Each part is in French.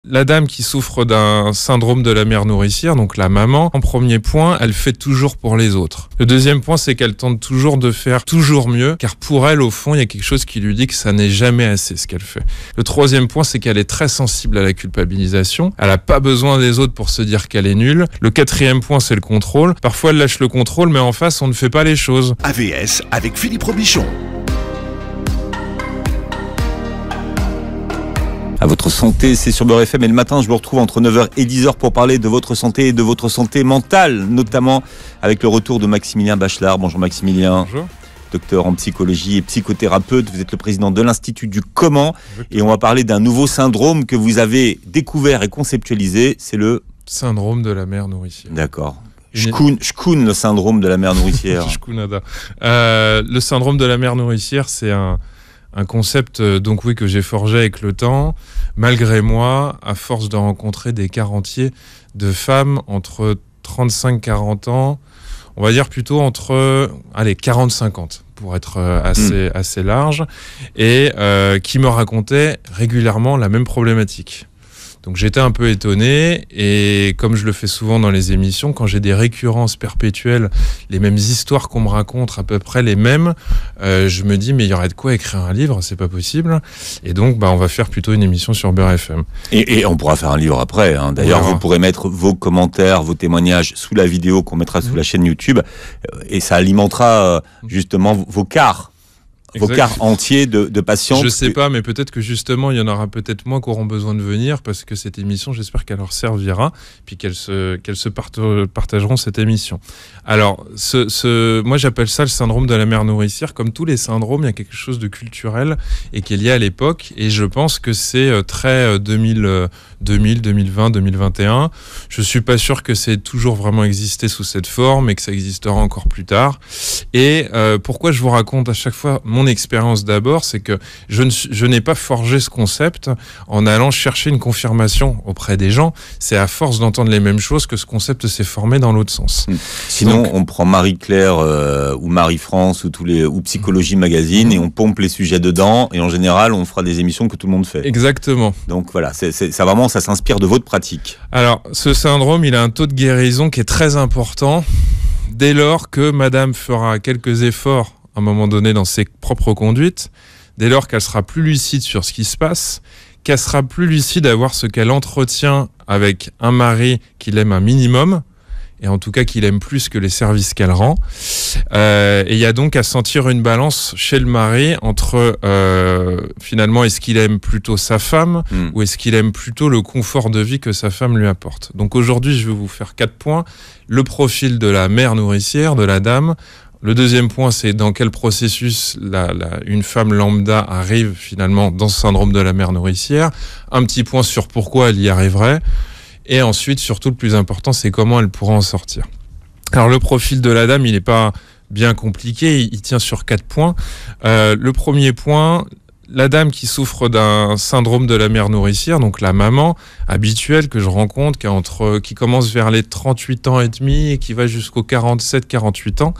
La dame qui souffre d'un syndrome de la mère nourricière, donc la maman, en premier point, elle fait toujours pour les autres. Le deuxième point, c'est qu'elle tente toujours de faire toujours mieux, car pour elle, au fond, il y a quelque chose qui lui dit que ça n'est jamais assez ce qu'elle fait. Le troisième point, c'est qu'elle est très sensible à la culpabilisation. Elle n'a pas besoin des autres pour se dire qu'elle est nulle. Le quatrième point, c'est le contrôle. Parfois, elle lâche le contrôle, mais en face, on ne fait pas les choses. AVS avec Philippe Robichon. À votre santé, c'est sur Beurre FM et le matin, je vous retrouve entre 9h et 10h pour parler de votre santé et de votre santé mentale, notamment avec le retour de Maximilien Bachelard. Bonjour Maximilien. Bonjour. Docteur en psychologie et psychothérapeute, vous êtes le président de l'Institut du Comment et on va parler d'un nouveau syndrome que vous avez découvert et conceptualisé, c'est le syndrome de la mère nourricière. D'accord. Shkoun, le syndrome de la mère nourricière. Shkounada. Le syndrome de la mère nourricière, c'est un concept donc oui que j'ai forgé avec le temps, malgré moi, à force de rencontrer des cas entiers de femmes entre 35-40 ans, on va dire plutôt entre 40-50 pour être assez large, et qui me racontaient régulièrement la même problématique. Donc j'étais un peu étonné, et comme je le fais souvent dans les émissions, quand j'ai des récurrences perpétuelles, les mêmes histoires qu'on me raconte, à peu près les mêmes, je me dis mais il y aurait de quoi écrire un livre, c'est pas possible. Et donc on va faire plutôt une émission sur Beurre FM. Et on pourra faire un livre après. Hein. D'ailleurs, vous pourrez mettre vos commentaires, vos témoignages sous la vidéo qu'on mettra sous la chaîne YouTube, et ça alimentera justement vos quarts. Vos quarts entiers de patients. Je sais pas, mais peut-être que justement, il y en aura peut-être moins qui auront besoin de venir, parce que cette émission, j'espère qu'elle leur servira, puis qu'elles se partageront cette émission. Alors, moi j'appelle ça le syndrome de la mère nourricière. Comme tous les syndromes, il y a quelque chose de culturel et qui est lié à l'époque, et je pense que c'est très 2020, 2021. Je suis pas sûr que c'est toujours vraiment existé sous cette forme et que ça existera encore plus tard. Et pourquoi je vous raconte à chaque fois mon expérience d'abord, c'est que je n'ai pas forgé ce concept en allant chercher une confirmation auprès des gens. C'est à force d'entendre les mêmes choses que ce concept s'est formé dans l'autre sens. Sinon, on prend Marie-Claire ou Marie-France ou Psychologie Magazine et on pompe les sujets dedans, et en général, on fera des émissions que tout le monde fait. Exactement. Donc voilà, ça vraiment, ça s'inspire de votre pratique. Alors, ce syndrome, il a un taux de guérison qui est très important dès lors que madame fera quelques efforts à un moment donné dans ses propres conduites, dès lors qu'elle sera plus lucide sur ce qui se passe, qu'elle sera plus lucide à voir ce qu'elle entretient avec un mari qu'il aime un minimum, et en tout cas qu'il aime plus que les services qu'elle rend. Et il y a donc à sentir une balance chez le mari entre finalement, est-ce qu'il aime plutôt sa femme ou est-ce qu'il aime plutôt le confort de vie que sa femme lui apporte. Donc aujourd'hui, je vais vous faire 4 points. Le profil de la mère nourricière, de la dame. Le deuxième point, c'est dans quel processus une femme lambda arrive finalement dans ce syndrome de la mère nourricière. Un petit point sur pourquoi elle y arriverait. Et ensuite, surtout le plus important, c'est comment elle pourra en sortir. Alors le profil de la dame, il n'est pas bien compliqué, il tient sur 4 points. Le premier point, la dame qui souffre d'un syndrome de la mère nourricière, donc la maman habituelle que je rencontre, qui commence vers les 38 ans et demi et qui va jusqu'aux 47-48 ans.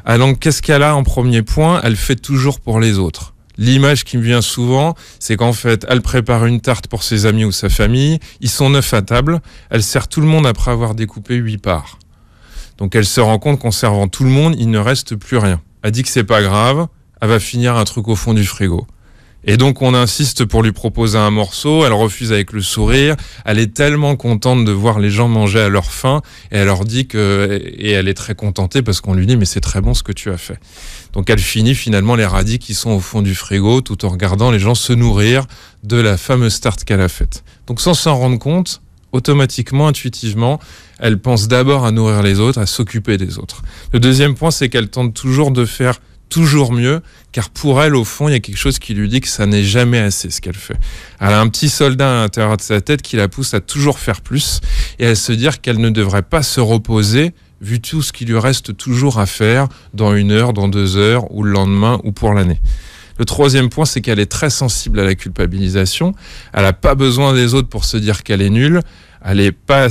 Alors qu'est-ce qu'elle a en premier point? Elle fait toujours pour les autres. L'image qui me vient souvent, c'est qu'en fait, elle prépare une tarte pour ses amis ou sa famille, ils sont 9 à table, elle sert tout le monde après avoir découpé 8 parts. Donc elle se rend compte qu'en servant tout le monde, il ne reste plus rien. Elle dit que c'est pas grave, elle va finir un truc au fond du frigo. Et donc on insiste pour lui proposer un morceau, elle refuse avec le sourire, elle est tellement contente de voir les gens manger à leur faim, et elle leur dit et elle est très contentée parce qu'on lui dit mais c'est très bon ce que tu as fait. Donc elle finit finalement les radis qui sont au fond du frigo tout en regardant les gens se nourrir de la fameuse tarte qu'elle a faite. Donc sans s'en rendre compte, automatiquement, intuitivement, elle pense d'abord à nourrir les autres, à s'occuper des autres. Le deuxième point, c'est qu'elle tente toujours de faire toujours mieux, car pour elle, au fond, il y a quelque chose qui lui dit que ça n'est jamais assez ce qu'elle fait. Elle a un petit soldat à l'intérieur de sa tête qui la pousse à toujours faire plus, et à se dire qu'elle ne devrait pas se reposer, vu tout ce qui lui reste toujours à faire dans 1 heure, dans 2 heures, ou le lendemain, ou pour l'année. Le troisième point, c'est qu'elle est très sensible à la culpabilisation. Elle n'a pas besoin des autres pour se dire qu'elle est nulle. Elle est pas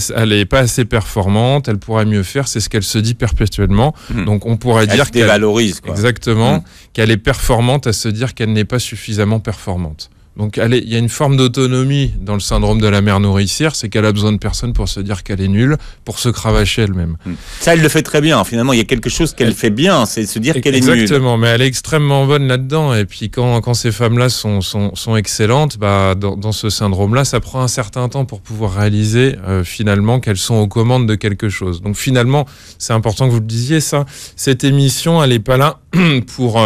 assez performante, elle pourrait mieux faire, c'est ce qu'elle se dit perpétuellement. Donc on pourrait dire qu'elle dévalorise, quoi. Exactement, qu'elle est performante à se dire qu'elle n'est pas suffisamment performante. Donc il y a une forme d'autonomie dans le syndrome de la mère nourricière, c'est qu'elle a besoin de personne pour se dire qu'elle est nulle, pour se cravacher elle-même. Ça, elle le fait très bien. Finalement, il y a quelque chose qu'elle fait bien, c'est se dire qu'elle est nulle. Exactement, mais elle est extrêmement bonne là-dedans. Et puis quand ces femmes-là sont excellentes, dans ce syndrome-là, ça prend un certain temps pour pouvoir réaliser finalement qu'elles sont aux commandes de quelque chose. Donc finalement, c'est important que vous le disiez ça. Cette émission, elle n'est pas là pour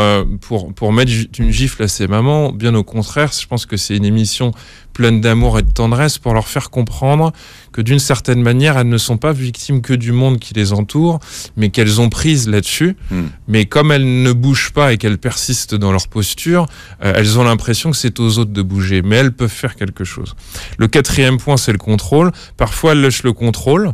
mettre une gifle à ses mamans. Bien au contraire, je pense que c'est une émission pleine d'amour et de tendresse pour leur faire comprendre que d'une certaine manière, elles ne sont pas victimes que du monde qui les entoure, mais qu'elles ont prise là-dessus. Mais comme elles ne bougent pas et qu'elles persistent dans leur posture, elles ont l'impression que c'est aux autres de bouger, mais elles peuvent faire quelque chose. Le 4e point, c'est le contrôle. Parfois, elles lâchent le contrôle.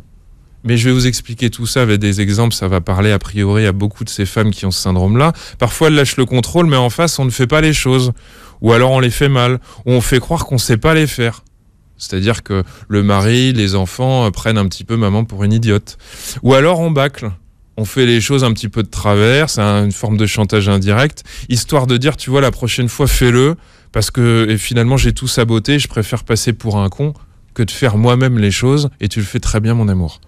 Mais je vais vous expliquer tout ça avec des exemples, ça va parler a priori à beaucoup de ces femmes qui ont ce syndrome-là. Parfois, elles lâchent le contrôle, mais en face, on ne fait pas les choses. Ou alors, on les fait mal. Ou on fait croire qu'on ne sait pas les faire. C'est-à-dire que le mari, les enfants prennent un petit peu maman pour une idiote. Ou alors, on bâcle. On fait les choses un petit peu de travers, c'est une forme de chantage indirect, histoire de dire, tu vois, la prochaine fois, fais-le, parce que et finalement, j'ai tout saboté, je préfère passer pour un con que de faire moi-même les choses, et tu le fais très bien, mon amour.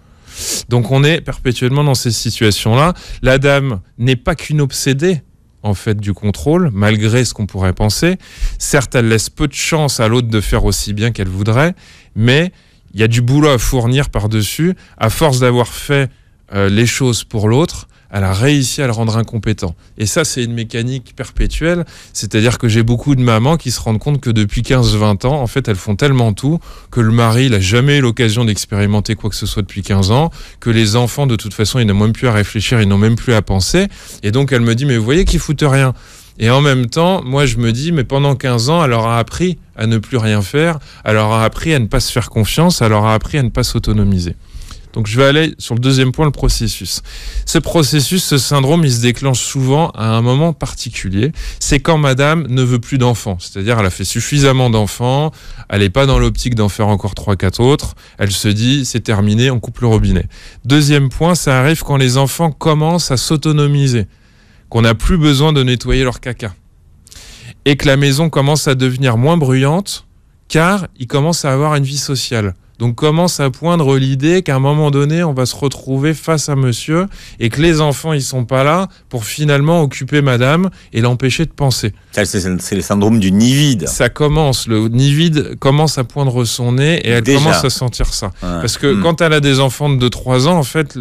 Donc on est perpétuellement dans ces situations-là. La dame n'est pas qu'une obsédée en fait du contrôle, malgré ce qu'on pourrait penser. Certes, elle laisse peu de chance à l'autre de faire aussi bien qu'elle voudrait, mais il y a du boulot à fournir par-dessus. À force d'avoir fait les choses pour l'autre, elle a réussi à le rendre incompétent. Et ça, c'est une mécanique perpétuelle. C'est-à-dire que j'ai beaucoup de mamans qui se rendent compte que depuis 15-20 ans, en fait, elles font tellement tout que le mari n'a jamais eu l'occasion d'expérimenter quoi que ce soit depuis 15 ans, que les enfants, de toute façon, ils n'ont même plus à réfléchir, ils n'ont même plus à penser. Et donc, elle me dit, mais vous voyez qu'ils foutent rien. Et en même temps, moi, je me dis, mais pendant 15 ans, elle leur a appris à ne plus rien faire, elle leur a appris à ne pas se faire confiance, elle leur a appris à ne pas s'autonomiser. Donc je vais aller sur le 2e point, le processus. Ce processus, ce syndrome, il se déclenche souvent à un moment particulier. C'est quand madame ne veut plus d'enfants. C'est-à-dire elle a fait suffisamment d'enfants, elle n'est pas dans l'optique d'en faire encore 3-4 autres. Elle se dit, c'est terminé, on coupe le robinet. 2e point, ça arrive quand les enfants commencent à s'autonomiser, qu'on n'a plus besoin de nettoyer leur caca. Et que la maison commence à devenir moins bruyante, car ils commencent à avoir une vie sociale. Donc commence à poindre l'idée qu'à un moment donné, on va se retrouver face à monsieur et que les enfants, ils sont pas là pour finalement occuper madame et l'empêcher de penser. C'est le syndrome du nid vide. Ça commence, le nid vide commence à poindre son nez et elle commence à sentir ça. Ouais. Parce que quand elle a des enfants de 2-3 ans, en fait,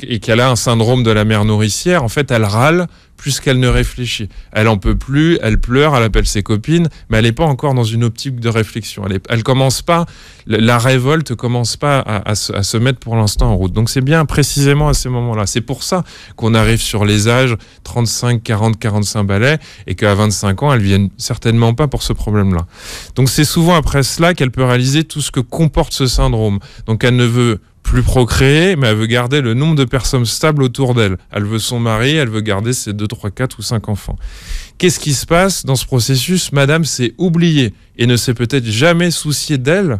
et qu'elle a un syndrome de la mère nourricière, en fait, elle râle plus qu'elle ne réfléchit. Elle en peut plus, elle pleure, elle appelle ses copines, mais elle n'est pas encore dans une optique de réflexion. Elle commence pas, la révolte commence pas à se mettre pour l'instant en route. Donc c'est bien précisément à ces moments-là. C'est pour ça qu'on arrive sur les âges 35, 40, 45 balais et qu'à 25 ans, elles viennent certainement pas pour ce problème-là. Donc c'est souvent après cela qu'elle peut réaliser tout ce que comporte ce syndrome. Donc elle ne veut plus procréer, mais elle veut garder le nombre de personnes stables autour d'elle. Elle veut son mari, elle veut garder ses 2, 3, 4 ou 5 enfants. Qu'est-ce qui se passe dans ce processus ? Madame s'est oubliée et ne s'est peut-être jamais souciée d'elle,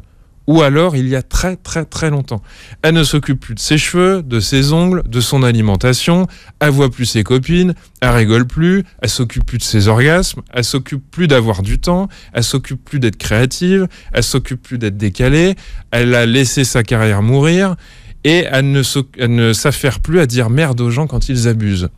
ou alors il y a très très très longtemps. Elle ne s'occupe plus de ses cheveux, de ses ongles, de son alimentation, elle voit plus ses copines, elle rigole plus, elle s'occupe plus de ses orgasmes, elle s'occupe plus d'avoir du temps, elle s'occupe plus d'être créative, elle s'occupe plus d'être décalée, elle a laissé sa carrière mourir et elle ne s'affaire plus à dire merde aux gens quand ils abusent.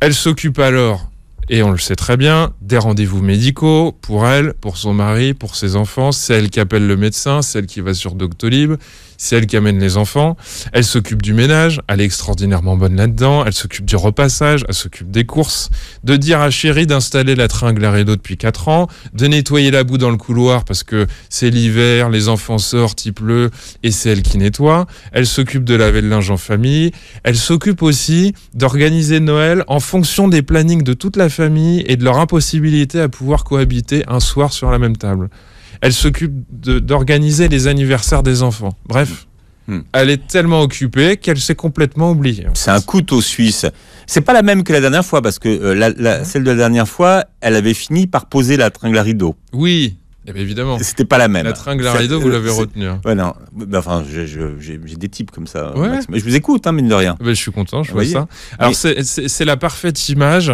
Elle s'occupe alors, et on le sait très bien, des rendez-vous médicaux pour elle, pour son mari, pour ses enfants. C'est elle qui appelle le médecin, c'est elle qui va sur Doctolib, c'est elle qui amène les enfants. Elle s'occupe du ménage, elle est extraordinairement bonne là-dedans. Elle s'occupe du repassage, elle s'occupe des courses, de dire à chérie d'installer la tringle à rideau depuis 4 ans, de nettoyer la boue dans le couloir parce que c'est l'hiver, les enfants sortent, il pleut, et c'est elle qui nettoie. Elle s'occupe de laver le linge en famille. Elle s'occupe aussi d'organiser Noël en fonction des plannings de toute la famille et de leur impossibilité à pouvoir cohabiter un soir sur la même table. Elle s'occupe d'organiser les anniversaires des enfants. Bref, elle est tellement occupée qu'elle s'est complètement oubliée. C'est un couteau suisse. C'est pas la même que la dernière fois, parce que celle de la dernière fois, elle avait fini par poser la tringle à rideau. Oui, évidemment. C'était pas la même. La tringle à rideau, vous l'avez retenue. Ouais, non. Enfin, j'ai des types comme ça. Ouais. Je vous écoute, mine de rien. Je suis content, je vois ça. Alors, c'est la parfaite image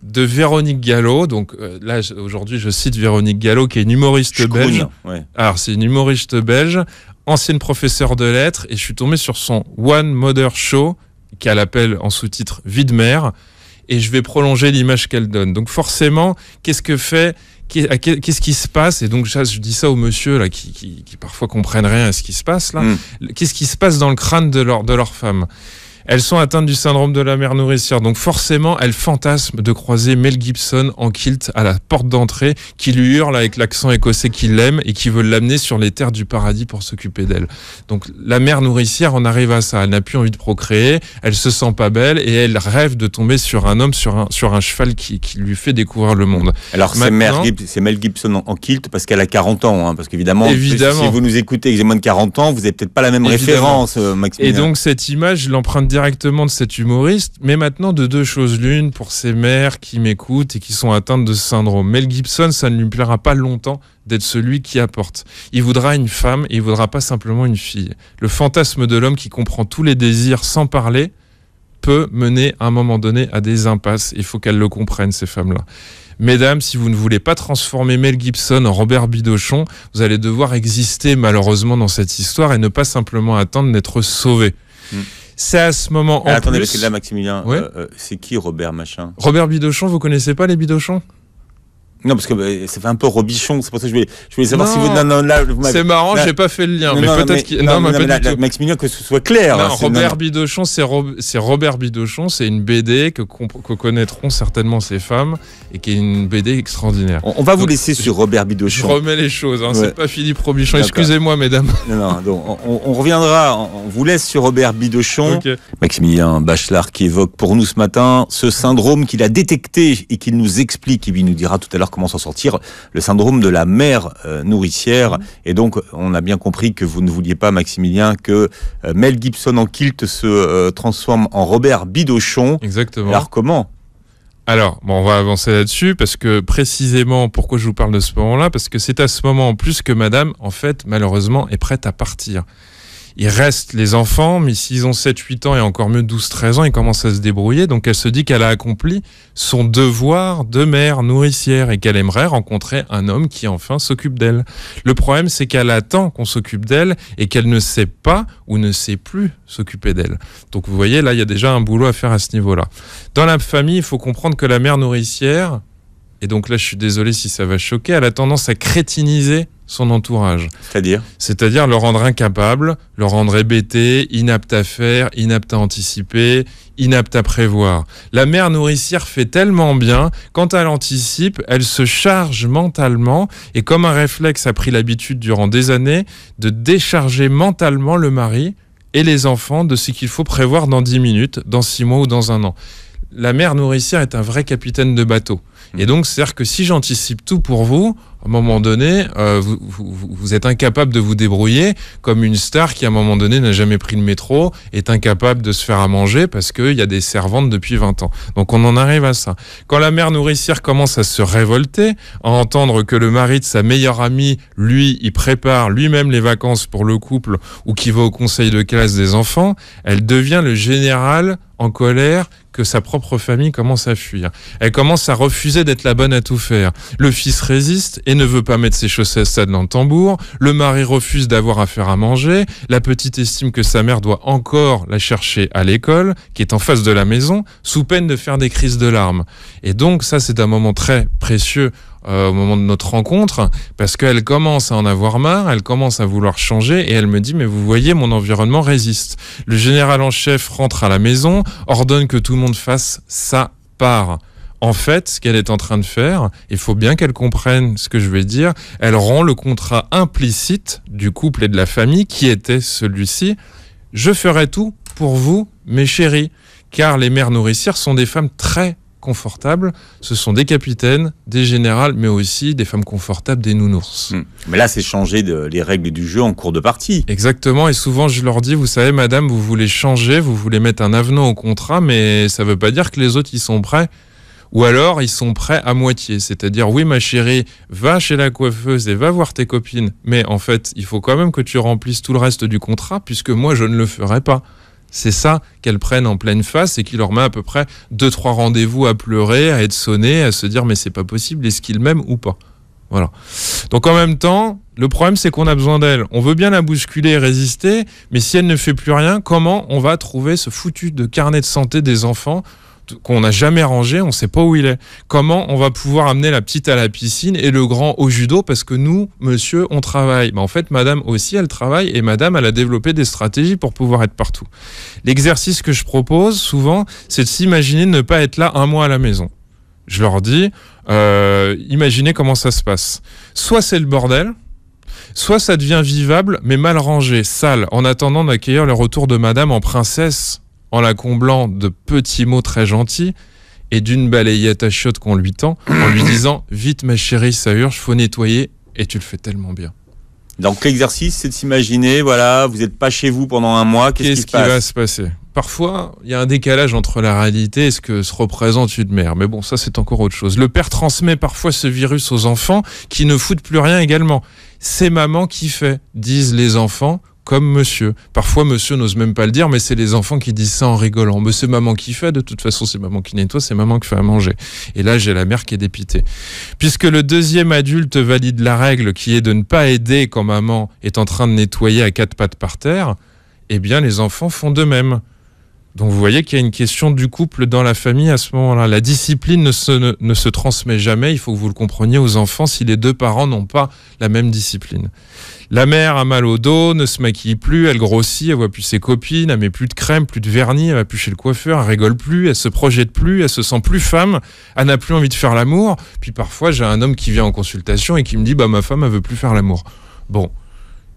de Véronique Gallo. Donc là, aujourd'hui, je cite Véronique Gallo, qui est une humoriste belge. Ouais. Alors, c'est une humoriste belge, ancienne professeure de lettres, et je suis tombé sur son One Mother Show, qu'elle appelle en sous-titre Vie de mère, et je vais prolonger l'image qu'elle donne. Donc forcément, qu'est-ce qui se passe? Et donc je dis ça aux monsieur là, qui parfois comprennent rien à ce qui se passe là. Qu'est-ce qui se passe dans le crâne de leur femme? Elles sont atteintes du syndrome de la mère nourricière, donc forcément elles fantasment de croiser Mel Gibson en kilt à la porte d'entrée, qui lui hurle avec l'accent écossais qu'il l'aime et qui veut l'amener sur les terres du paradis pour s'occuper d'elle. Donc la mère nourricière en arrive à ça, elle n'a plus envie de procréer, elle se sent pas belle et elle rêve de tomber sur un homme, sur un cheval qui lui fait découvrir le monde. Alors c'est Mel Gibson en kilt parce qu'elle a 40 ans, hein, parce qu'évidemment si vous nous écoutez et que j'ai moins de 40 ans, vous n'avez peut-être pas la même référence, Maximilien. Et donc cette image, je l'emprunte directement de cet humoriste, mais maintenant de deux choses l'une, pour ces mères qui m'écoutent et qui sont atteintes de ce syndrome. Mel Gibson, ça ne lui plaira pas longtemps d'être celui qui apporte. Il voudra une femme et il voudra pas simplement une fille. Le fantasme de l'homme qui comprend tous les désirs sans parler peut mener à un moment donné à des impasses. Il faut qu'elles le comprennent, ces femmes-là. Mesdames, si vous ne voulez pas transformer Mel Gibson en Robert Bidochon, vous allez devoir exister malheureusement dans cette histoire et ne pas simplement attendre d'être sauvé. C'est à ce moment attendez, parce que là, Maximilien, c'est qui Robert Machin? Robert Bidochon, vous connaissez pas les Bidochons? Non, parce que ça fait un peu Robichon, c'est pour ça que je voulais savoir si vous... C'est marrant, j'ai pas fait le lien, Maximilien, que ce soit clair. Non, Robert Bidochon, c'est Robert Bidochon, c'est une BD que connaîtront certainement ces femmes, et qui est une BD extraordinaire. On va vous laisser sur Robert Bidochon. Je remets les choses, c'est pas Philippe Robichon, excusez-moi mesdames. Non, donc on reviendra, on vous laisse sur Robert Bidochon. Okay. Maximilien Bachelard qui évoque pour nous ce matin ce syndrome qu'il a détecté et qu'il nous explique, et il nous dira tout à l'heure comment s'en sortir, le syndrome de la mère nourricière. Et donc, on a bien compris que vous ne vouliez pas, Maximilien, que Mel Gibson en kilt se transforme en Robert Bidochon. Exactement. Alors, comment ? Alors, on va avancer là-dessus, parce que précisément, pourquoi je vous parle de ce moment-là, parce que c'est à ce moment en plus que madame, en fait, malheureusement, est prête à partir. Il reste les enfants, mais s'ils ont 7-8 ans et encore mieux 12-13 ans, ils commencent à se débrouiller. Donc elle se dit qu'elle a accompli son devoir de mère nourricière et qu'elle aimerait rencontrer un homme qui enfin s'occupe d'elle. Le problème, c'est qu'elle attend qu'on s'occupe d'elle et qu'elle ne sait pas ou ne sait plus s'occuper d'elle. Donc vous voyez, là, il y a déjà un boulot à faire à ce niveau-là. Dans la famille, il faut comprendre que la mère nourricière, et donc là, je suis désolé si ça va choquer, elle a tendance à crétiniser son entourage. C'est-à-dire le rendre incapable, le rendre hébété, inapte à faire, inapte à anticiper, inapte à prévoir. La mère nourricière fait tellement bien, quand elle anticipe, elle se charge mentalement et comme un réflexe a pris l'habitude durant des années de décharger mentalement le mari et les enfants de ce qu'il faut prévoir dans 10 minutes, dans 6 mois ou dans 1 an. La mère nourricière est un vrai capitaine de bateau. Et donc, c'est-à-dire que si j'anticipe tout pour vous, à un moment donné, vous êtes incapable de vous débrouiller, comme une star qui, à un moment donné, n'a jamais pris le métro, est incapable de se faire à manger parce qu'il y a des servantes depuis 20 ans. Donc, on en arrive à ça. Quand la mère nourricière commence à se révolter, à entendre que le mari de sa meilleure amie, lui, il prépare lui-même les vacances pour le couple ou qui va au conseil de classe des enfants, elle devient le général en colère que sa propre famille commence à fuir. Elle commence à refuser d'être la bonne à tout faire. Le fils résiste et ne veut pas mettre ses chaussettes dans le tambour. Le mari refuse d'avoir à faire à manger. La petite estime que sa mère doit encore la chercher à l'école, qui est en face de la maison, sous peine de faire des crises de larmes. Et donc ça, c'est un moment très précieux au moment de notre rencontre, parce qu'elle commence à en avoir marre, elle commence à vouloir changer, et elle me dit, mais vous voyez, mon environnement résiste. Le général en chef rentre à la maison, ordonne que tout le monde fasse sa part. En fait, ce qu'elle est en train de faire, il faut bien qu'elle comprenne ce que je vais dire, elle rend le contrat implicite du couple et de la famille, qui était celui-ci, je ferai tout pour vous, mes chéris, car les mères nourricières sont des femmes très confortables, ce sont des capitaines, des générales, mais aussi des femmes confortables, des nounours. Mais là, c'est changer les règles du jeu en cours de partie. Exactement, et souvent je leur dis, vous savez madame, vous voulez changer, vous voulez mettre un avenant au contrat, mais ça ne veut pas dire que les autres ils sont prêts. Ou alors, ils sont prêts à moitié. C'est-à-dire, oui, ma chérie, va chez la coiffeuse et va voir tes copines. Mais en fait, il faut quand même que tu remplisses tout le reste du contrat, puisque moi, je ne le ferai pas. C'est ça qu'elles prennent en pleine face et qui leur met à peu près 2-3 rendez-vous à pleurer, à être sonné, à se dire mais c'est pas possible, est-ce qu'ils m'aiment ou pas? Voilà. Donc en même temps, le problème c'est qu'on a besoin d'elle. On veut bien la bousculer et résister, mais si elle ne fait plus rien, comment on va trouver ce foutu de carnet de santé des enfants qu'on n'a jamais rangé, on ne sait pas où il est? Comment on va pouvoir amener la petite à la piscine et le grand au judo parce que nous, monsieur, on travaille? En fait, madame aussi, elle travaille et madame, elle a développé des stratégies pour pouvoir être partout. L'exercice que je propose souvent, c'est de s'imaginer de ne pas être là un mois à la maison. Je leur dis, imaginez comment ça se passe. Soit c'est le bordel, soit ça devient vivable mais mal rangé, sale, en attendant d'accueillir le retour de madame en princesse, en la comblant de petits mots très gentils et d'une balayette à chiottes qu'on lui tend, en lui disant « Vite ma chérie, ça urge, faut nettoyer » et tu le fais tellement bien. Donc l'exercice, c'est de s'imaginer, voilà, vous n'êtes pas chez vous pendant un mois, qu'est-ce qui va se passer? Parfois, il y a un décalage entre la réalité et ce que se représente une mère. Mais bon, ça, c'est encore autre chose. Le père transmet parfois ce virus aux enfants qui ne foutent plus rien également. C'est maman qui fait, disent les enfants, comme monsieur. Parfois, monsieur n'ose même pas le dire, mais c'est les enfants qui disent ça en rigolant. Mais c'est maman qui fait, de toute façon, c'est maman qui nettoie, c'est maman qui fait à manger. Et là, j'ai la mère qui est dépitée. Puisque le deuxième adulte valide la règle qui est de ne pas aider quand maman est en train de nettoyer à 4 pattes par terre, eh bien, les enfants font de même. Donc vous voyez qu'il y a une question du couple dans la famille à ce moment-là. La discipline ne se transmet jamais, il faut que vous le compreniez aux enfants si les deux parents n'ont pas la même discipline. La mère a mal au dos, ne se maquille plus, elle grossit, elle voit plus ses copines, elle met plus de crème, plus de vernis, elle va plus chez le coiffeur, elle rigole plus, elle se projette plus, elle se sent plus femme, elle n'a plus envie de faire l'amour. Puis parfois j'ai un homme qui vient en consultation et qui me dit ma femme elle veut plus faire l'amour. Bon.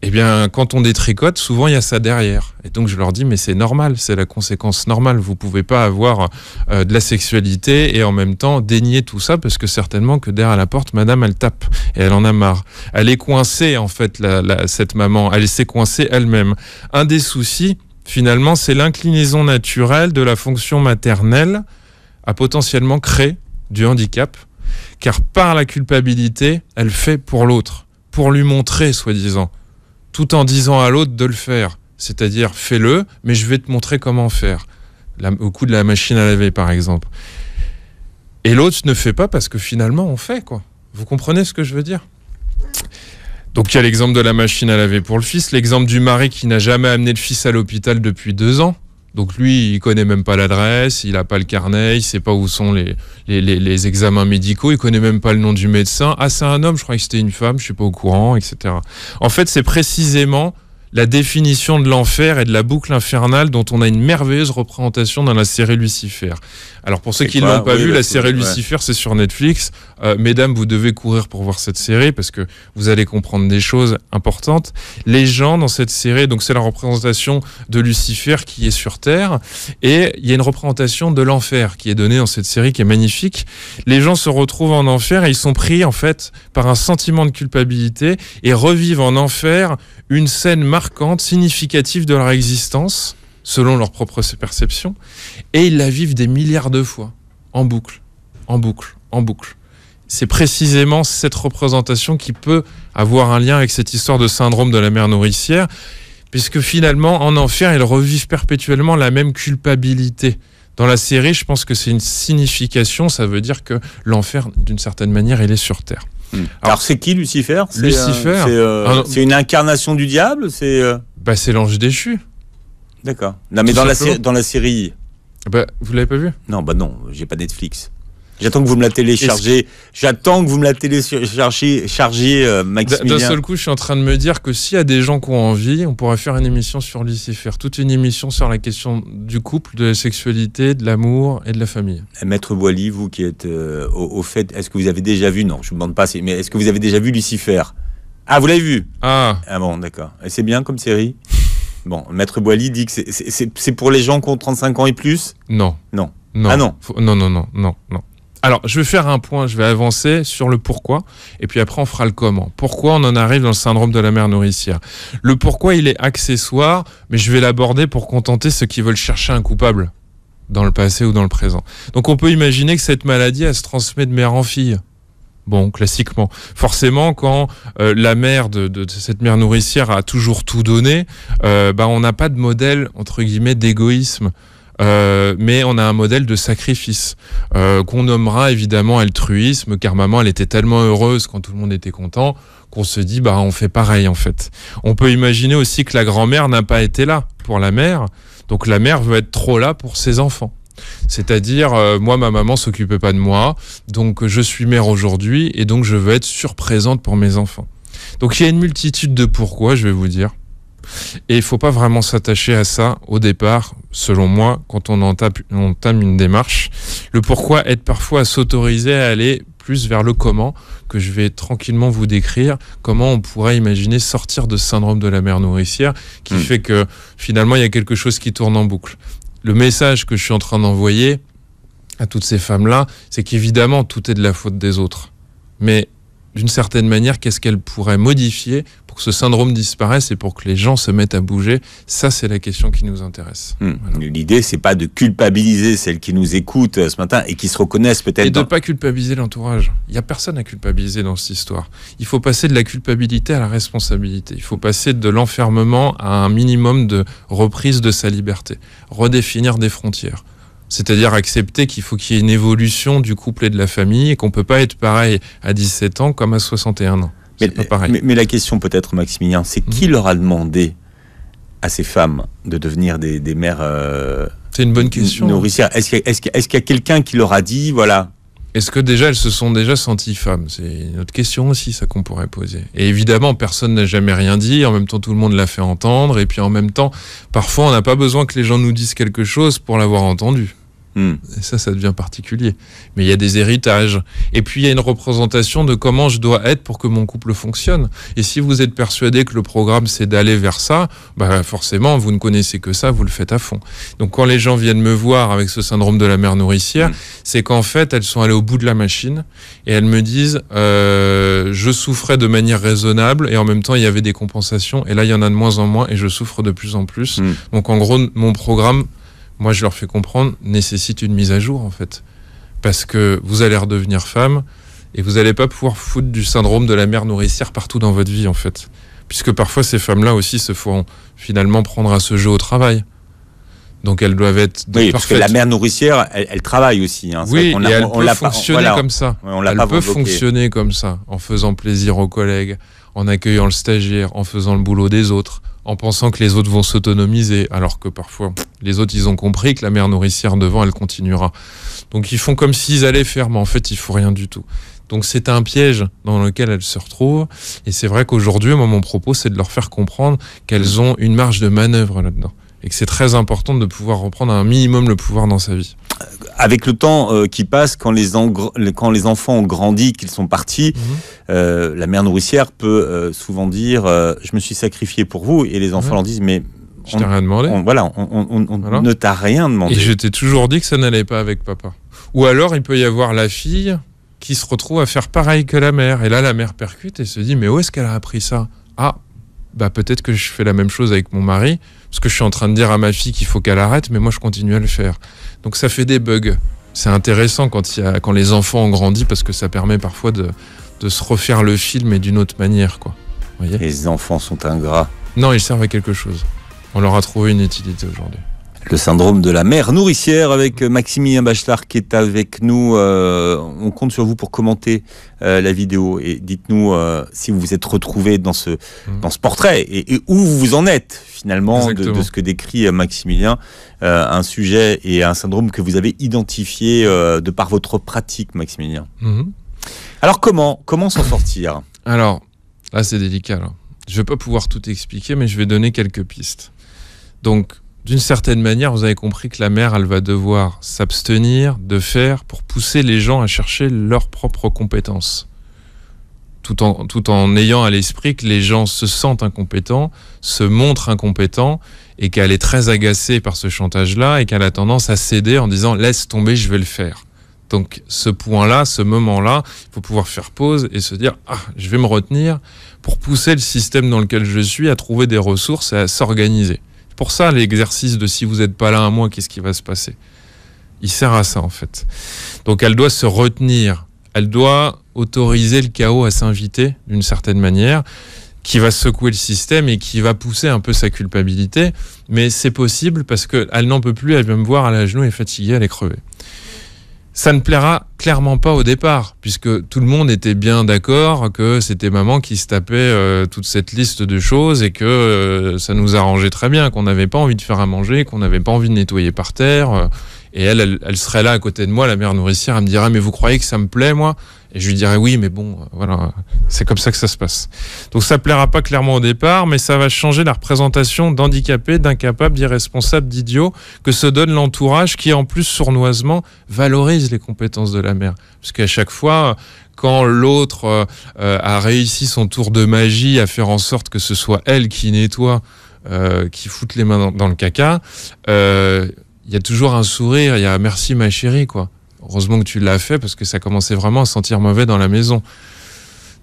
Eh bien, quand on détricote, souvent il y a ça derrière. Et donc je leur dis, mais c'est normal, c'est la conséquence normale. Vous pouvez pas avoir de la sexualité et en même temps dénier tout ça, parce que certainement que derrière la porte, madame, elle tape et elle en a marre. Elle est coincée, en fait, cette maman. Elle s'est coincée elle-même. Un des soucis, finalement, c'est l'inclinaison naturelle de la fonction maternelle à potentiellement créer du handicap, car par la culpabilité, elle fait pour l'autre, pour lui montrer, soi-disant, tout en disant à l'autre de le faire. C'est-à-dire, fais-le, mais je vais te montrer comment faire. Au coup de la machine à laver, par exemple. Et l'autre ne fait pas parce que finalement, on fait, quoi. Vous comprenez ce que je veux dire? Donc, il y a l'exemple de la machine à laver pour le fils, l'exemple du mari qui n'a jamais amené le fils à l'hôpital depuis 2 ans. Donc lui, il connaît même pas l'adresse, il a pas le carnet, il sait pas où sont les examens médicaux, il connaît même pas le nom du médecin. Ah, c'est un homme, je crois que c'était une femme, je suis pas au courant, etc. En fait, c'est précisément la définition de l'enfer et de la boucle infernale dont on a une merveilleuse représentation dans la série Lucifer. Alors pour ceux qui ne l'ont pas vu, la série Lucifer, c'est sur Netflix. Mesdames, vous devez courir pour voir cette série parce que vous allez comprendre des choses importantes. Les gens dans cette série, donc c'est la représentation de Lucifer qui est sur Terre, et il y a une représentation de l'enfer qui est donnée dans cette série qui est magnifique. Les gens se retrouvent en enfer et ils sont pris en fait par un sentiment de culpabilité et revivent en enfer une scène marquante, significative de leur existence, selon leur propre perception, et ils la vivent des milliards de fois, en boucle, en boucle, en boucle. C'est précisément cette représentation qui peut avoir un lien avec cette histoire de syndrome de la mère nourricière, puisque finalement, en enfer, ils revivent perpétuellement la même culpabilité. Dans la série, je pense que c'est une signification, ça veut dire que l'enfer, d'une certaine manière, il est sur Terre. Alors c'est qui Lucifer? Lucifer, c'est une incarnation du diable? C'est l'ange déchu. D'accord. Non, mais dans la série. Vous l'avez pas vu? Non, non, j'ai pas Netflix. J'attends que vous me la téléchargez. Maximilien. D'un seul coup, je suis en train de me dire que s'il y a des gens qui ont envie, on pourrait faire une émission sur Lucifer. Toute une émission sur la question du couple, de la sexualité, de l'amour et de la famille. Maître Boily, vous qui êtes au fait, est-ce que vous avez déjà vu, non, je vous demande pas, mais est-ce que vous avez déjà vu Lucifer? Ah, vous l'avez vu? Ah bon, d'accord. Et c'est bien comme série? Bon, Maître Boily dit que c'est pour les gens qui ont 35 ans et plus? Non. Non. Ah non. Non. Alors, je vais faire un point, je vais avancer sur le pourquoi, et puis après on fera le comment. Pourquoi on en arrive dans le syndrome de la mère nourricière? Le pourquoi, il est accessoire, mais je vais l'aborder pour contenter ceux qui veulent chercher un coupable dans le passé ou dans le présent. Donc on peut imaginer que cette maladie, elle se transmet de mère en fille. Bon, classiquement. Forcément, quand la mère de cette mère nourricière a toujours tout donné, on n'a pas de modèle, entre guillemets, d'égoïsme. Mais on a un modèle de sacrifice qu'on nommera évidemment altruisme, car maman elle était tellement heureuse quand tout le monde était content qu'on se dit on fait pareil en fait. On peut imaginer aussi que la grand-mère n'a pas été là pour la mère, donc la mère veut être trop là pour ses enfants. C'est-à-dire moi ma maman s'occupait pas de moi, donc je suis mère aujourd'hui et donc je veux être surprésente pour mes enfants. Donc il y a une multitude de pourquoi, je vais vous dire. Et il ne faut pas vraiment s'attacher à ça au départ, selon moi, quand on entame une démarche. Le pourquoi aide parfois à s'autoriser à aller plus vers le comment, que je vais tranquillement vous décrire, comment on pourrait imaginer sortir de ce syndrome de la mère nourricière, qui fait que finalement il y a quelque chose qui tourne en boucle. Le message que je suis en train d'envoyer à toutes ces femmes-là, c'est qu'évidemment tout est de la faute des autres. Mais d'une certaine manière, qu'est-ce qu'elles pourraient modifier pour que ce syndrome disparaisse et pour que les gens se mettent à bouger? Ça, c'est la question qui nous intéresse. Voilà. L'idée, c'est pas de culpabiliser celles qui nous écoutent ce matin et qui se reconnaissent peut-être. Et de ne pas culpabiliser l'entourage. Il n'y a personne à culpabiliser dans cette histoire. Il faut passer de la culpabilité à la responsabilité. Il faut passer de l'enfermement à un minimum de reprise de sa liberté. Redéfinir des frontières. C'est-à-dire accepter qu'il faut qu'il y ait une évolution du couple et de la famille et qu'on ne peut pas être pareil à 17 ans comme à 61 ans. C'est pas pareil. Mais la question peut-être, Maximilien, c'est qui leur a demandé à ces femmes de devenir des mères c'est une bonne question. Nourricières. Est-ce qu'il y a quelqu'un qui leur a dit, voilà? Est-ce que déjà elles se sont déjà senties femmes? C'est une autre question aussi, ça qu'on pourrait poser. Et évidemment, personne n'a jamais rien dit. En même temps, tout le monde l'a fait entendre. Et puis en même temps, parfois, on n'a pas besoin que les gens nous disent quelque chose pour l'avoir entendu. Et ça devient particulier. Mais il y a des héritages. Et puis, il y a une représentation de comment je dois être pour que mon couple fonctionne. Et si vous êtes persuadé que le programme, c'est d'aller vers ça, forcément, vous ne connaissez que ça, vous le faites à fond. Donc, quand les gens viennent me voir avec ce syndrome de la mère nourricière, c'est qu'en fait, elles sont allées au bout de la machine et elles me disent je souffrais de manière raisonnable et en même temps, il y avait des compensations. Et là, il y en a de moins en moins et je souffre de plus en plus. Donc, en gros, mon programme, moi, je leur fais comprendre, nécessite une mise à jour, en fait. Parce que vous allez redevenir femme et vous n'allez pas pouvoir foutre du syndrome de la mère nourricière partout dans votre vie, en fait. Puisque parfois, ces femmes-là aussi se font finalement prendre à ce jeu au travail. Donc, elles doivent être parfaites. Parce que la mère nourricière, elle travaille aussi. Hein. Oui, et elle peut fonctionner comme ça. Elle peut fonctionner comme ça, en faisant plaisir aux collègues, en accueillant le stagiaire, en faisant le boulot des autres, en pensant que les autres vont s'autonomiser, alors que parfois, les autres, ils ont compris que la mère nourricière devant, elle continuera. Donc, ils font comme s'ils allaient faire, mais en fait, il faut rien du tout. Donc, c'est un piège dans lequel elles se retrouvent. Et c'est vrai qu'aujourd'hui, moi, mon propos, c'est de leur faire comprendre qu'elles ont une marge de manœuvre là-dedans. Et que c'est très important de pouvoir reprendre un minimum le pouvoir dans sa vie. Avec le temps qui passe, quand les enfants ont grandi, qu'ils sont partis, la mère nourricière peut souvent dire je me suis sacrifié pour vous, et les enfants leur disent mais je t'ai rien demandé. On ne t'a rien demandé. Et je t'ai toujours dit que ça n'allait pas avec papa. Ou alors il peut y avoir la fille qui se retrouve à faire pareil que la mère, et là la mère percute et se dit mais où est-ce qu'elle a appris ça? Peut-être que je fais la même chose avec mon mari, parce que je suis en train de dire à ma fille qu'il faut qu'elle arrête, mais moi je continue à le faire. Donc ça fait des bugs. C'est intéressant quand les enfants ont grandi, parce que ça permet parfois de se refaire le film, mais d'une autre manière, quoi. Voyez ? Les enfants sont ingrats. Non, ils servent à quelque chose. On leur a trouvé une utilité aujourd'hui. Le syndrome de la mère nourricière avec Maximilien Bachelard qui est avec nous. On compte sur vous pour commenter la vidéo et dites-nous si vous vous êtes retrouvé dans ce portrait et où vous en êtes finalement de ce que décrit Maximilien. Un sujet et un syndrome que vous avez identifié de par votre pratique, Maximilien. Alors comment s'en sortir? Alors, là c'est délicat. Là. Je ne vais pas pouvoir tout expliquer, mais je vais donner quelques pistes. Donc, d'une certaine manière, vous avez compris que la mère, elle va devoir s'abstenir de faire pour pousser les gens à chercher leurs propres compétences. Tout en ayant à l'esprit que les gens se sentent incompétents, se montrent incompétents, et qu'elle est très agacée par ce chantage-là, et qu'elle a tendance à céder en disant « laisse tomber, je vais le faire ». Donc ce point-là, ce moment-là, il faut pouvoir faire pause et se dire « ah, je vais me retenir » pour pousser le système dans lequel je suis à trouver des ressources et à s'organiser. Pour ça, l'exercice de si vous n'êtes pas là un mois, qu'est-ce qui va se passer? Il sert à ça, en fait. Donc, elle doit se retenir. elle doit autoriser le chaos à s'inviter d'une certaine manière, qui va secouer le système et qui va pousser un peu sa culpabilité. Mais c'est possible parce qu'elle n'en peut plus, elle vient me voir, elle est à genoux, elle est fatiguée, elle est crevée. Ça ne plaira clairement pas au départ, puisque tout le monde était bien d'accord que c'était maman qui se tapait toute cette liste de choses et que ça nous arrangeait très bien, qu'on n'avait pas envie de faire à manger, qu'on n'avait pas envie de nettoyer par terre. Et elle serait là à côté de moi, la mère nourricière, elle me dirait « Mais vous croyez que ça me plaît, moi ?» Et je lui dirais « Oui, mais bon, voilà, c'est comme ça que ça se passe. » Donc ça plaira pas clairement au départ, mais ça va changer la représentation d'handicapés, d'incapables, d'irresponsables, d'idiots que se donne l'entourage qui, en plus, sournoisement, valorise les compétences de la mère. Parce qu'à chaque fois, quand l'autre a réussi son tour de magie à faire en sorte que ce soit elle qui nettoie, qui foute les mains dans le caca, il y a toujours un sourire, il y a « Merci ma chérie », quoi. Heureusement que tu l'as fait parce que ça commençait vraiment à sentir mauvais dans la maison.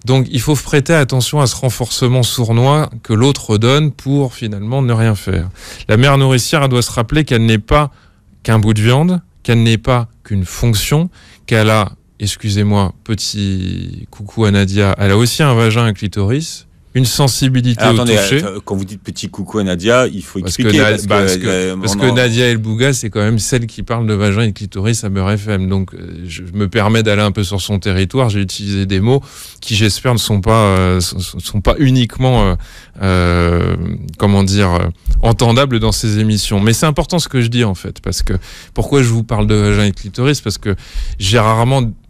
Donc il faut prêter attention à ce renforcement sournois que l'autre donne pour finalement ne rien faire. La mère nourricière, elle doit se rappeler qu'elle n'est pas qu'un bout de viande, qu'elle n'est pas qu'une fonction, qu'elle a, excusez-moi, petit coucou à Nadia, elle a aussi un vagin, un clitoris, une sensibilité au toucher. Quand vous dites petit coucou à Nadia, il faut expliquer. Parce que Nadia El Bouga, c'est quand même celle qui parle de vagin et de clitoris à Beurre FM. Donc, je me permets d'aller un peu sur son territoire. J'ai utilisé des mots qui, j'espère, ne sont pas uniquement, entendables dans ces émissions. Mais c'est important ce que je dis, en fait. Parce que, pourquoi je vous parle de vagin et de clitoris? Parce que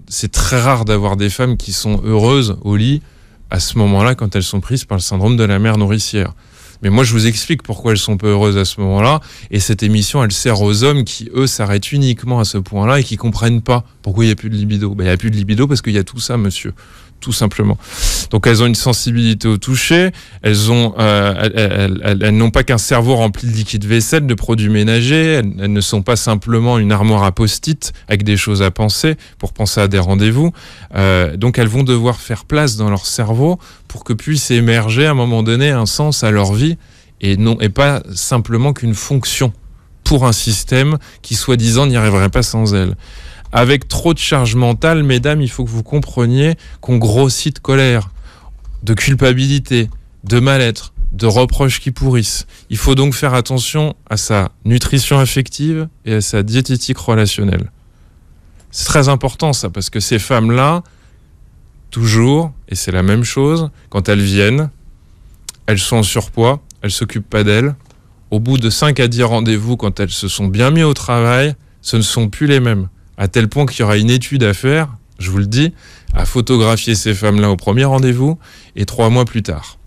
c'est très rare d'avoir des femmes qui sont heureuses au lit à ce moment-là, quand elles sont prises par le syndrome de la mère nourricière. Mais moi, je vous explique pourquoi elles sont peu heureuses à ce moment-là. Et cette émission, elle sert aux hommes qui, eux, s'arrêtent uniquement à ce point-là et qui comprennent pas pourquoi il n'y a plus de libido. Il n'y a plus de libido parce qu'il y a tout ça, monsieur. Tout simplement. Donc elles ont une sensibilité au toucher, elles n'ont pas qu'un cerveau rempli de liquide vaisselle, de produits ménagers, elles ne sont pas simplement une armoire à post-it avec des choses à penser pour penser à des rendez-vous. Donc elles vont devoir faire place dans leur cerveau pour que puisse émerger à un moment donné un sens à leur vie et pas simplement qu'une fonction pour un système qui soi-disant n'y arriverait pas sans elles. Avec trop de charge mentale, mesdames, il faut que vous compreniez qu'on grossit de colère, de culpabilité, de mal-être, de reproches qui pourrissent. Il faut donc faire attention à sa nutrition affective et à sa diététique relationnelle. C'est très important ça, parce que ces femmes-là, toujours, et c'est la même chose, quand elles viennent, elles sont en surpoids, elles ne s'occupent pas d'elles. Au bout de 5 à 10 rendez-vous, quand elles se sont bien mises au travail, ce ne sont plus les mêmes. À tel point qu'il y aura une étude à faire, je vous le dis, à photographier ces femmes-là au premier rendez-vous et 3 mois plus tard.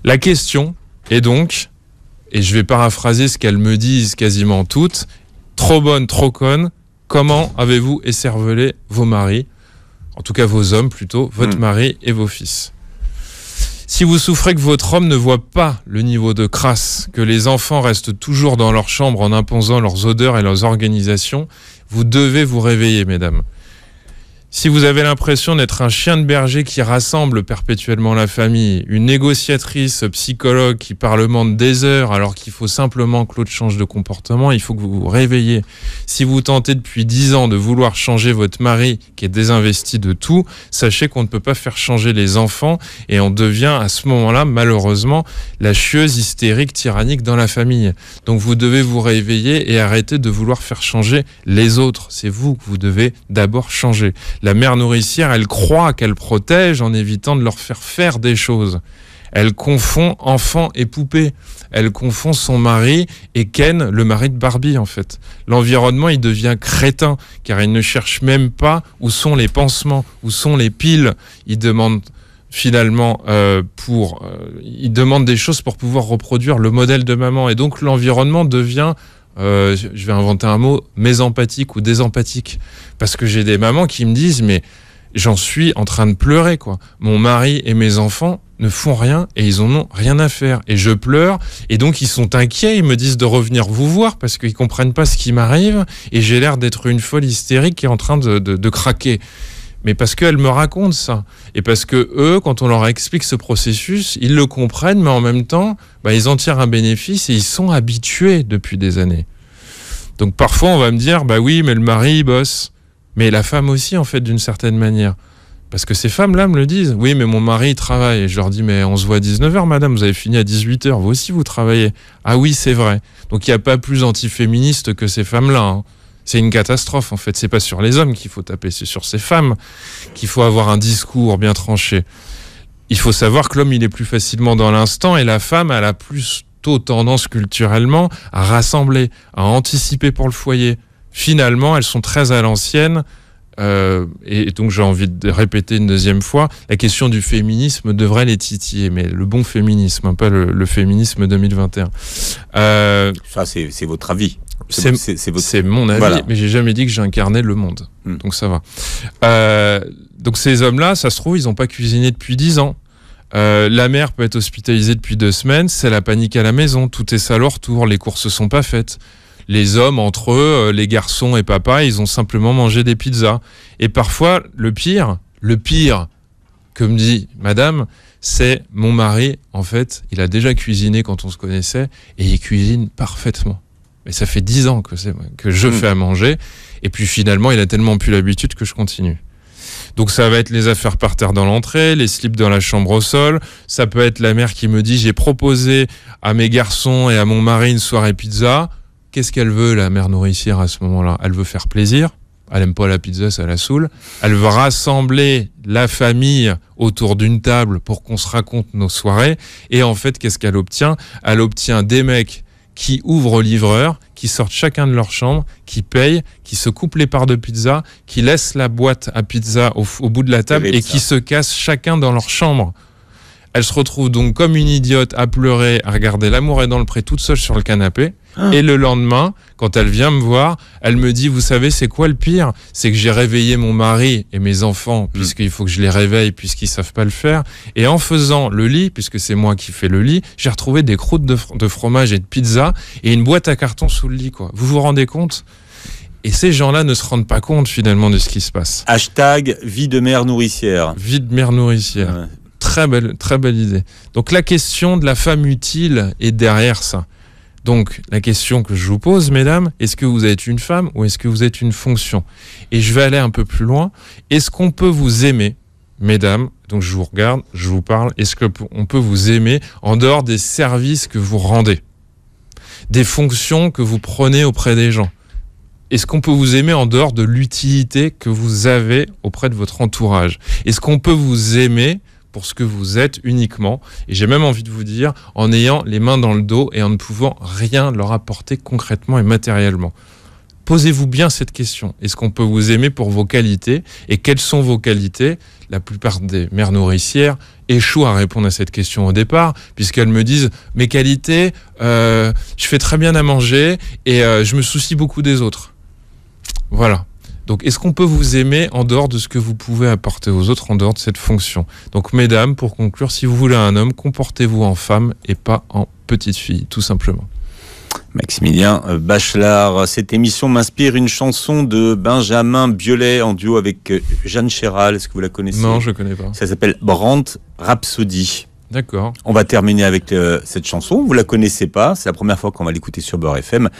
La question est donc, et je vais paraphraser ce qu'elles me disent quasiment toutes, trop bonne, trop conne, comment avez-vous écervelé vos maris, en tout cas vos hommes plutôt, votre mari et vos fils? Si vous souffrez que votre homme ne voit pas le niveau de crasse, que les enfants restent toujours dans leur chambre en imposant leurs odeurs et leurs organisations, vous devez vous réveiller, mesdames. Si vous avez l'impression d'être un chien de berger qui rassemble perpétuellement la famille, une négociatrice, psychologue qui parlemente des heures alors qu'il faut simplement que l'autre change de comportement, il faut que vous vous réveillez. Si vous tentez depuis 10 ans de vouloir changer votre mari qui est désinvesti de tout, sachez qu'on ne peut pas faire changer les enfants et on devient à ce moment-là, malheureusement, la chieuse hystérique tyrannique dans la famille. Donc vous devez vous réveiller et arrêter de vouloir faire changer les autres. C'est vous que vous devez d'abord changer. La mère nourricière, elle croit qu'elle protège en évitant de leur faire des choses. Elle confond enfant et poupée. Elle confond son mari et Ken, le mari de Barbie, en fait. L'environnement, il devient crétin, car il ne cherche même pas où sont les pansements, où sont les piles. Il demande finalement il demande des choses pour pouvoir reproduire le modèle de maman. Et donc, l'environnement devient... je vais inventer un mot, mésempathique ou désempathique. Parce que j'ai des mamans qui me disent, mais j'en suis en train de pleurer, quoi. Mon mari et mes enfants ne font rien et ils en ont rien à faire. Et je pleure et donc ils sont inquiets, ils me disent de revenir vous voir parce qu'ils comprennent pas ce qui m'arrive et j'ai l'air d'être une folle hystérique qui est en train de craquer. Mais parce qu'elles me racontent ça. Et parce que eux, quand on leur explique ce processus, ils le comprennent, mais en même temps, ils en tirent un bénéfice et ils sont habitués depuis des années. Donc parfois, on va me dire, oui, mais le mari, il bosse. Mais la femme aussi, en fait, d'une certaine manière. Parce que ces femmes-là me le disent. Oui, mais mon mari, il travaille. Et je leur dis, mais on se voit à 19h, madame, vous avez fini à 18h. Vous aussi, vous travaillez. Ah oui, c'est vrai. Donc, il n'y a pas plus antiféministe que ces femmes-là. Hein. C'est une catastrophe, en fait. C'est pas sur les hommes qu'il faut taper, c'est sur ces femmes qu'il faut avoir un discours bien tranché. Il faut savoir que l'homme, il est plus facilement dans l'instant et la femme, elle a plutôt tendance culturellement à rassembler, à anticiper pour le foyer. Finalement, elles sont très à l'ancienne. Et donc j'ai envie de répéter une deuxième fois, la question du féminisme devrait les titiller, mais le bon féminisme, hein, pas le féminisme 2021. Ça, c'est votre avis. C'est mon avis, voilà. Mais j'ai jamais dit que j'incarnais le monde, donc ça va. Donc ces hommes-là, ça se trouve, ils n'ont pas cuisiné depuis 10 ans. La mère peut être hospitalisée depuis 2 semaines, c'est la panique à la maison, tout est sale au retour, les courses sont pas faites. Les hommes, entre eux, les garçons et papa, ils ont simplement mangé des pizzas. Et parfois, le pire, comme dit madame, c'est mon mari, en fait, il a déjà cuisiné quand on se connaissait, et il cuisine parfaitement. Mais ça fait 10 ans que je fais à manger, et puis finalement, il a tellement plus l'habitude que je continue. Donc ça va être les affaires par terre dans l'entrée, les slips dans la chambre au sol, ça peut être la mère qui me dit, j'ai proposé à mes garçons et à mon mari une soirée pizza. Qu'est-ce qu'elle veut, la mère nourricière, à ce moment-là? Elle veut faire plaisir. Elle aime pas la pizza, ça la saoule. Elle veut rassembler la famille autour d'une table pour qu'on se raconte nos soirées. Et en fait, qu'est-ce qu'elle obtient? Elle obtient des mecs qui ouvrent au livreur, qui sortent chacun de leur chambre, qui payent, qui se coupent les parts de pizza, qui laissent la boîte à pizza au bout de la table et qui se cassent chacun dans leur chambre. Elle se retrouve donc comme une idiote à pleurer, à regarder L'amour est dans le pré toute seule sur le canapé. Et le lendemain, quand elle vient me voir, elle me dit, vous savez, c'est quoi le pire? C'est que j'ai réveillé mon mari et mes enfants, puisqu'il faut que je les réveille, puisqu'ils savent pas le faire. Et en faisant le lit, puisque c'est moi qui fais le lit, j'ai retrouvé des croûtes de fromage et de pizza et une boîte à carton sous le lit, quoi. Vous vous rendez compte? Et ces gens-là ne se rendent pas compte, finalement, de ce qui se passe. Hashtag vie de mère nourricière. Vie de mère nourricière. Ouais. Très belle idée. Donc la question de la femme utile est derrière ça. Donc la question que je vous pose, mesdames, est-ce que vous êtes une femme ou est-ce que vous êtes une fonction? Et je vais aller un peu plus loin. Est-ce qu'on peut vous aimer, mesdames? Donc je vous regarde, je vous parle. Est-ce qu'on peut vous aimer en dehors des services que vous rendez, des fonctions que vous prenez auprès des gens? Est-ce qu'on peut vous aimer en dehors de l'utilité que vous avez auprès de votre entourage? Est-ce qu'on peut vous aimer pour ce que vous êtes uniquement, et j'ai même envie de vous dire, en ayant les mains dans le dos et en ne pouvant rien leur apporter concrètement et matériellement? Posez-vous bien cette question. Est-ce qu'on peut vous aimer pour vos qualités? Et quelles sont vos qualités? La plupart des mères nourricières échouent à répondre à cette question au départ, puisqu'elles me disent, mes qualités, je fais très bien à manger et je me soucie beaucoup des autres. Voilà. Donc, est-ce qu'on peut vous aimer en dehors de ce que vous pouvez apporter aux autres, en dehors de cette fonction? Donc, mesdames, pour conclure, si vous voulez un homme, comportez-vous en femme et pas en petite fille, tout simplement. Maximilien Bachelard, cette émission m'inspire une chanson de Benjamin Biolay en duo avec Jeanne Chéral. Est-ce que vous la connaissez? Non, je ne connais pas. Ça s'appelle Brandt Rhapsody. D'accord. On va terminer avec cette chanson. Vous la connaissez pas, c'est la première fois qu'on va l'écouter sur Beurre FM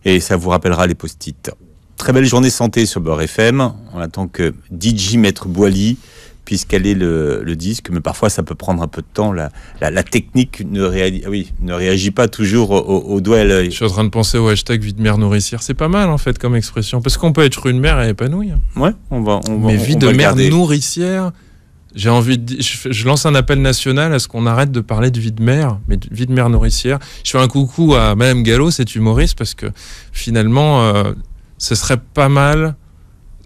et ça vous rappellera les post-it. Très belle journée santé sur Beurre FM. On attend que DJ Maître Boily puisse caler le disque, mais parfois ça peut prendre un peu de temps. La technique ne réagit pas toujours au doigt et à l'œil. Je suis en train de penser au hashtag vie de mère nourricière. C'est pas mal en fait comme expression, parce qu'on peut être une mère et épanouie. Ouais, mais vie de mère nourricière, j'ai envie de dire, je lance un appel national à ce qu'on arrête de parler de vie de mère, mais de vie de mère nourricière. Je fais un coucou à Madame Gallo, cette humoriste, parce que finalement, ce serait pas mal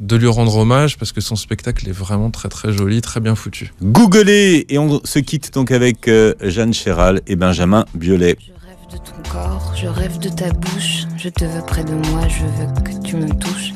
de lui rendre hommage parce que son spectacle est vraiment très très joli, très bien foutu. Googlez, et on se quitte donc avec Jeanne Chéral et Benjamin Biolay. Je rêve de ton corps, je rêve de ta bouche, je te veux près de moi, je veux que tu me touches.